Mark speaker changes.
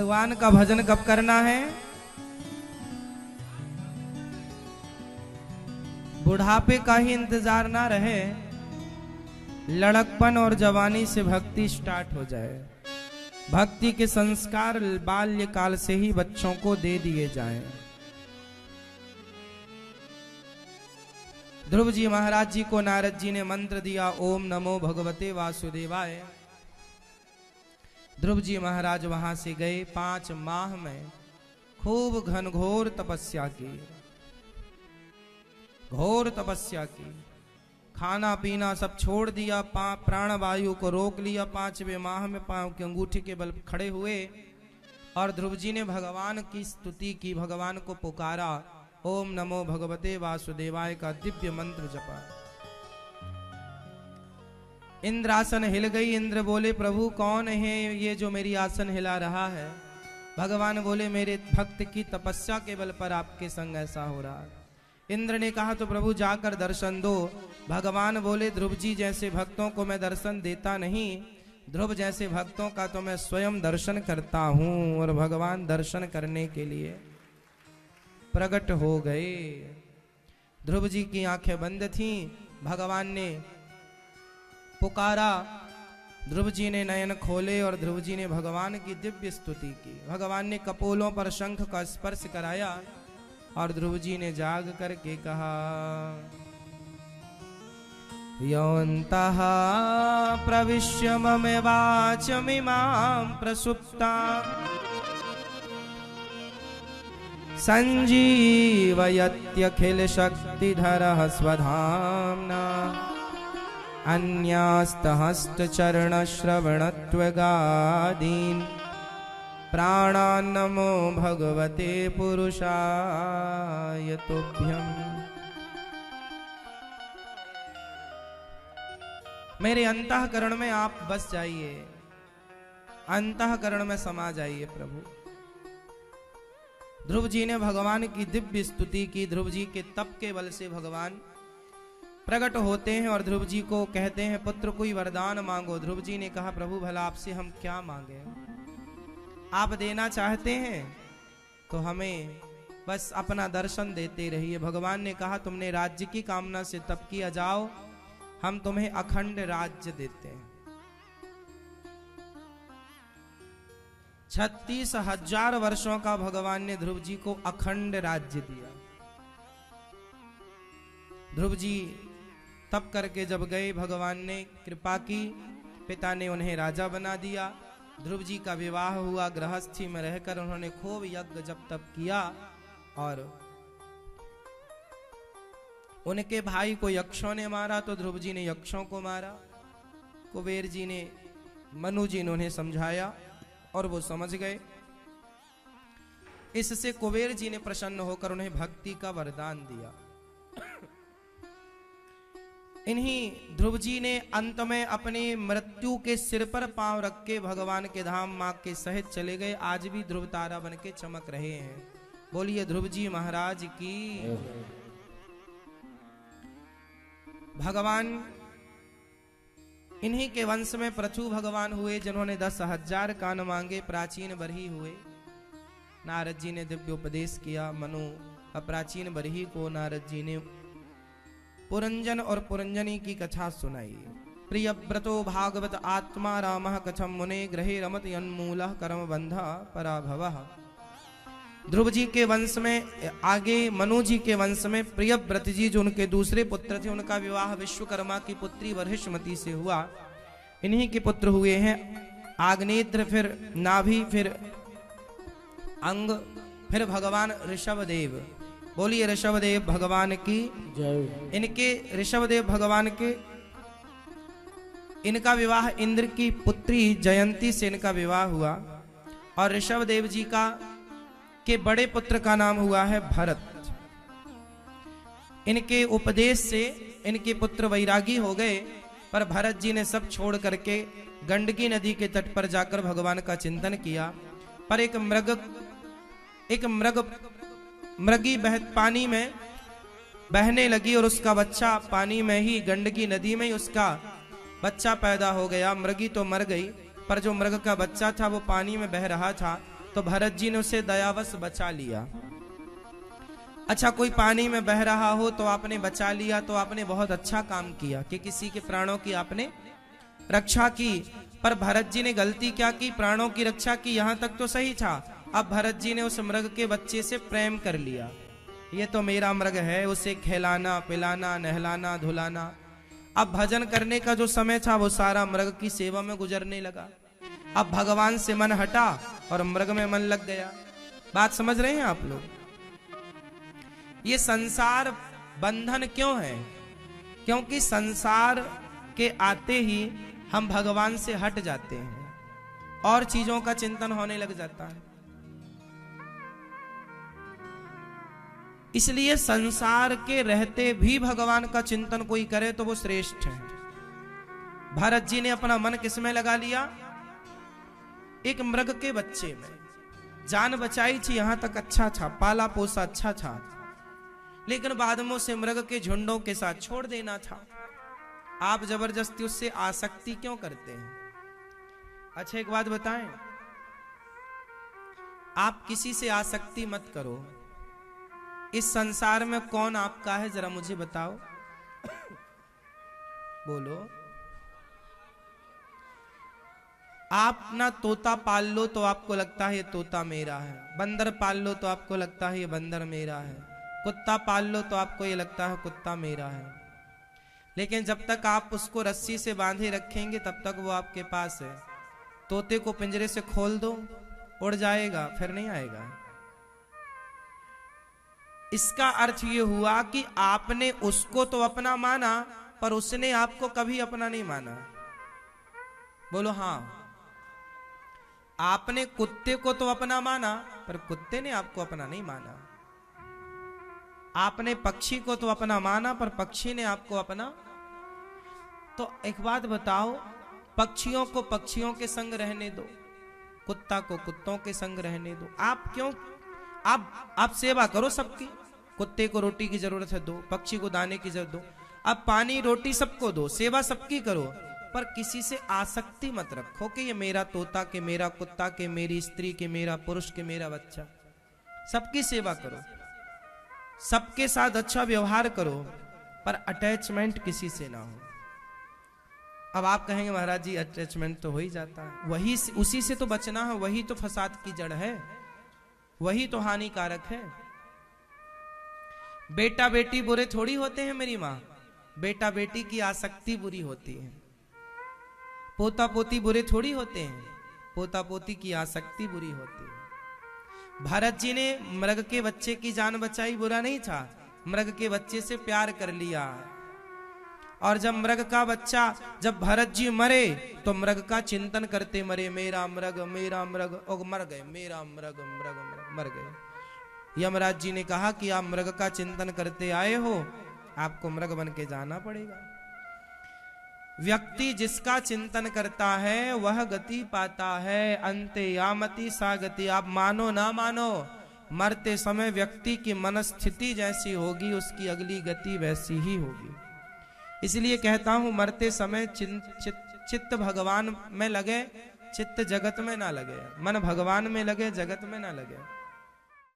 Speaker 1: भगवान का भजन कब करना है? बुढ़ापे का ही इंतजार ना रहे, लड़कपन और जवानी से भक्ति स्टार्ट हो जाए। भक्ति के संस्कार बाल्यकाल से ही बच्चों को दे दिए जाएं। ध्रुव जी महाराज जी को नारद जी ने मंत्र दिया, ओम नमो भगवते वासुदेवाय। ध्रुव जी महाराज वहां से गए। 5 माह में खूब घनघोर तपस्या की, घोर तपस्या की। खाना पीना सब छोड़ दिया, प्राणवायु को रोक लिया। 5वें माह में पांव की अंगूठी के बल खड़े हुए और ध्रुव जी ने भगवान की स्तुति की, भगवान को पुकारा। ओम नमो भगवते वासुदेवाय का दिव्य मंत्र जपा। इंद्र आसन हिल गई। इंद्र बोले, प्रभु कौन है ये जो मेरी आसन हिला रहा है? भगवान बोले, मेरे भक्त की तपस्या के बल पर आपके संग ऐसा हो रहा है। इंद्र ने कहा, तो प्रभु जाकर दर्शन दो। भगवान बोले, ध्रुव जी जैसे भक्तों को मैं दर्शन देता नहीं, ध्रुव जैसे भक्तों का तो मैं स्वयं दर्शन करता हूं। और भगवान दर्शन करने के लिए प्रकट हो गए। ध्रुव जी की आंखें बंद थीं। भगवान ने पुकारा, ध्रुव जी ने नयन खोले और ध्रुव जी ने भगवान की दिव्य स्तुति की। भगवान ने कपोलों पर शंख का स्पर्श कराया और ध्रुव जी ने जाग करके कहा, योऽन्तः प्रविश्य मम वाचमिमां प्रसुप्ताम् संजीवयत्यखिल शक्तिधरः स्वधाम्ना अन्यास्तहस्तचरणश्रवणत्वगादीन् प्राणान्नमो भगवते पुरुषाय तुभ्यम्। मेरे अंतःकरण में आप बस जाइए, अंतःकरण में समा जाइए प्रभु। ध्रुव जी ने भगवान की दिव्य स्तुति की। ध्रुव जी के तप के बल से भगवान प्रकट होते हैं और ध्रुव जी को कहते हैं, पुत्र कोई वरदान मांगो। ध्रुव जी ने कहा, प्रभु भला आपसे हम क्या मांगे? आप देना चाहते हैं तो हमें बस अपना दर्शन देते रहिए। भगवान ने कहा, तुमने राज्य की कामना से तप किया, जाओ हम तुम्हें अखंड राज्य देते हैं। 36,000 वर्षों का भगवान ने ध्रुव जी को अखंड राज्य दिया। ध्रुव जी तप करके जब गए, भगवान ने कृपा की, पिता ने उन्हें राजा बना दिया। ध्रुव जी का विवाह हुआ। गृहस्थी में रहकर उन्होंने खूब यज्ञ जब तप किया और उनके भाई को यक्षों ने मारा तो ध्रुव जी ने यक्षों को मारा। कुबेर जी ने, मनु जी ने उन्हें समझाया और वो समझ गए। इससे कुबेर जी ने प्रसन्न होकर उन्हें भक्ति का वरदान दिया। इन्हीं ध्रुव जी ने अंत में अपनी मृत्यु के सिर पर पांव रख के भगवान के धाम मां के सहित चले गए। आज भी ध्रुव तारा बन के चमक रहे हैं। बोलिए ध्रुव जी महाराज की। भगवान इन्हीं के वंश में प्रचु भगवान हुए, जिन्होंने 10,000 कान मांगे, प्राचीन बरही हुए। नारद जी ने दिव्य उपदेश किया। मनु प्राचीन बरही को नारद जी ने पुरंजन और पुरंजनी की कथा सुनाई। प्रियव्रतो भागवत आत्मा रामः कथम मुने ग्रहे रमत यन्मूलः कर्म बंधा पराभवः। ध्रुव जी के वंश में आगे मनु जी के वंश में प्रियव्रत जी जो उनके दूसरे पुत्र थे, उनका विवाह विश्वकर्मा की पुत्री वरहिष्मती से हुआ। इन्हीं के पुत्र हुए हैं आग्नेत्र, फिर नाभि, फिर अंग, फिर भगवान ऋषभदेव। बोलिए ऋषभदेव भगवान की जय। इनके ऋषभदेव भगवान के इनका विवाह इंद्र की पुत्री जयंती से इनका विवाह हुआ और ऋषभदेव जी का के बड़े पुत्र का नाम हुआ है भरत। इनके उपदेश से इनके पुत्र वैरागी हो गए, पर भरत जी ने सब छोड़ करके गंडकी नदी के तट पर जाकर भगवान का चिंतन किया। पर एक मृगी पानी में बहने लगी और उसका बच्चा पानी में ही, गंडकी नदी में ही उसका बच्चा पैदा हो गया। मृगी तो मर गई, पर जो मृग का बच्चा था वो पानी में बह रहा था। तो भरत जी ने उसे दयावश बचा लिया। अच्छा, कोई पानी में बह रहा हो तो आपने बचा लिया, तो आपने बहुत अच्छा काम किया कि किसी के प्राणों की आपने रक्षा की। पर भरत जी ने गलती क्या की? प्राणों की रक्षा की, यहां तक तो सही था। अब भरत जी ने उस मृग के बच्चे से प्रेम कर लिया। ये तो मेरा मृग है, उसे खिलाना पिलाना नहलाना धुलाना। अब भजन करने का जो समय था वो सारा मृग की सेवा में गुजरने लगा। अब भगवान से मन हटा और मृग में मन लग गया। बात समझ रहे हैं आप लोग? ये संसार बंधन क्यों है? क्योंकि संसार के आते ही हम भगवान से हट जाते हैं और चीजों का चिंतन होने लग जाता है। इसलिए संसार के रहते भी भगवान का चिंतन कोई करे तो वो श्रेष्ठ है। भरत जी ने अपना मन किसमें लगा लिया? एक मृग के बच्चे में। जान बचाई थी, यहां तक अच्छा था, पाला पोसा अच्छा था, लेकिन बाद में उसे मृग के झुंडों के साथ छोड़ देना था। आप जबरदस्ती उससे आसक्ति क्यों करते हैं? अच्छा, एक बात बताएं, आप किसी से आसक्ति मत करो। इस संसार में कौन आपका है, जरा मुझे बताओ। बोलो। आप ना तोता पाल लो तो आपको लगता है ये तोता मेरा है, बंदर पाल लो तो आपको लगता है ये बंदर मेरा है, कुत्ता पाल लो तो आपको ये लगता है कुत्ता मेरा है। लेकिन जब तक आप उसको रस्सी से बांधे रखेंगे तब तक वो आपके पास है। तोते को पिंजरे से खोल दो, उड़ जाएगा, फिर नहीं आएगा। इसका अर्थ ये हुआ कि आपने उसको तो अपना माना, पर उसने आपको कभी अपना नहीं माना। बोलो हाँ। आपने कुत्ते को तो अपना माना, पर कुत्ते ने आपको अपना नहीं माना। आपने पक्षी को तो अपना माना, पर पक्षी ने आपको अपना। तो एक बात बताओ, पक्षियों को पक्षियों के संग रहने दो, कुत्ता को कुत्तों के संग रहने दो। आप क्यों? आप सेवा करो सबकी। कुत्ते को रोटी की जरूरत है दो, पक्षी को दाने की जरूरत दो, अब पानी रोटी सबको दो, सेवा सबकी करो, पर किसी से आसक्ति मत रखो कि ये मेरा तोता के, मेरा कुत्ता के, मेरी स्त्री के, मेरा पुरुष के, मेरा बच्चा। सबकी सेवा करो, सबके साथ अच्छा व्यवहार करो, पर अटैचमेंट किसी से ना हो। अब आप कहेंगे महाराज जी अटैचमेंट तो हो ही जाता है, वही उसी से तो बचना है, वही तो फसाद की जड़ है, वही तो हानिकारक है। बेटा बेटी बुरे थोड़ी होते हैं मेरी माँ, बेटा बेटी की आसक्ति बुरी होती है। पोता पोती बुरे थोड़ी होते हैं, पोता पोती की आसक्ति बुरी होती है। भरत जी ने मृग के बच्चे की जान बचाई, बुरा नहीं था। मृग के बच्चे से प्यार कर लिया, और जब मृग का बच्चा, जब भरत जी मरे तो मृग का चिंतन करते मरे, मेरा मृग मेरा मृग, और मर गए, मेरा मृग मृग मृग, मर गए। यमराज जी ने कहा कि आप मृग का चिंतन करते आए हो, आपको मृग बन के जाना पड़ेगा। व्यक्ति जिसका चिंतन करता है वह गति पाता है, अंते यामति सा गति। आप मानो ना मानो, मरते समय व्यक्ति की मनस्थिति जैसी होगी उसकी अगली गति वैसी ही होगी। इसलिए कहता हूं मरते समय चित्त भगवान में लगे, चित्त जगत में ना लगे। मन भगवान में लगे, जगत में ना लगे।